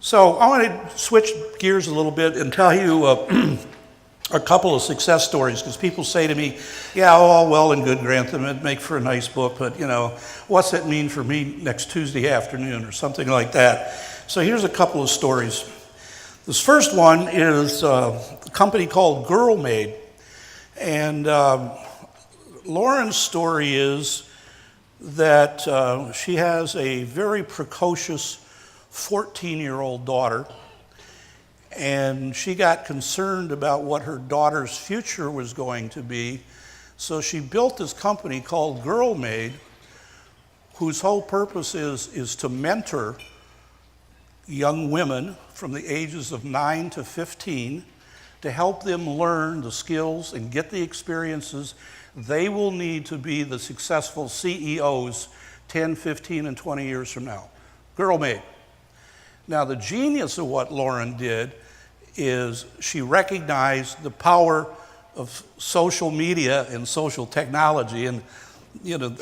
So I want to switch gears a little bit and tell you a couple of success stories, because people say to me, yeah, all well and good, Grantham, it'd make for a nice book, but what's that mean for me next Tuesday afternoon or something like that. So here's a couple of stories. This first one is a company called Girl Made. And Lauren's story is that she has a very precocious 14-year-old daughter, and she got concerned about what her daughter's future was going to be, so she built this company called Girl Made, whose whole purpose is to mentor young women from the ages of 9 to 15 to help them learn the skills and get the experiences they will need to be the successful CEOs 10, 15, and 20 years from now. Girl Made. Now, the genius of what Lauren did is she recognized the power of social media and social technology. And,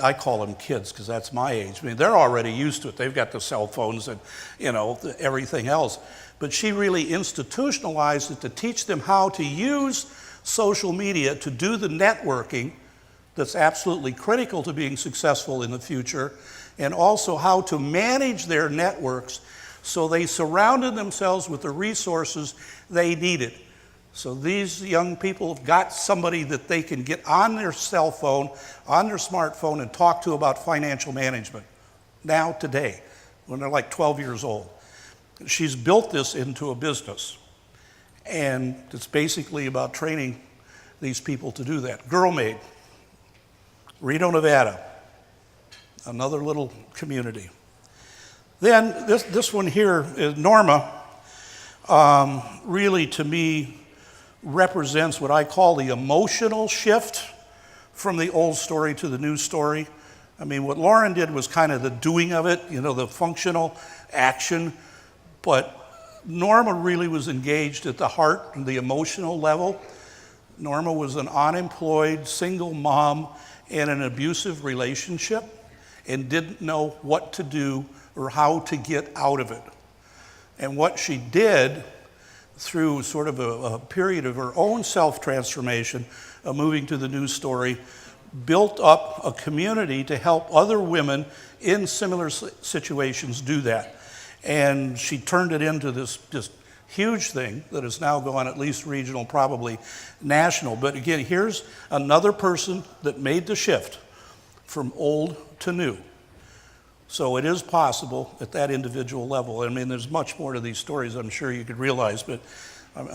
I call them kids because that's my age. I mean, they're already used to it. They've got the cell phones and, everything else. But she really institutionalized it to teach them how to use social media to do the networking that's absolutely critical to being successful in the future, and also how to manage their networks so they surrounded themselves with the resources they needed. So these young people have got somebody that they can get on their cell phone, on their smartphone, and talk to about financial management now, today, when they're like 12 years old. She's built this into a business, and it's basically about training these people to do that. Girl Made, Reno, Nevada, another little community. Then this one here is Norma, really to me represents what I call the emotional shift from the old story to the new story. I mean, what Lauren did was kind of the doing of it, the functional action, but Norma really was engaged at the heart and the emotional level. Norma was an unemployed single mom in an abusive relationship and didn't know what to do or how to get out of it. And what she did through sort of a period of her own self-transformation, moving to the new story, built up a community to help other women in similar situations do that. And she turned it into this just huge thing that is now gone at least regional, probably national. But again, here's another person that made the shift from old to new. So it is possible at that individual level. I mean, there's much more to these stories I'm sure you could realize, but I'm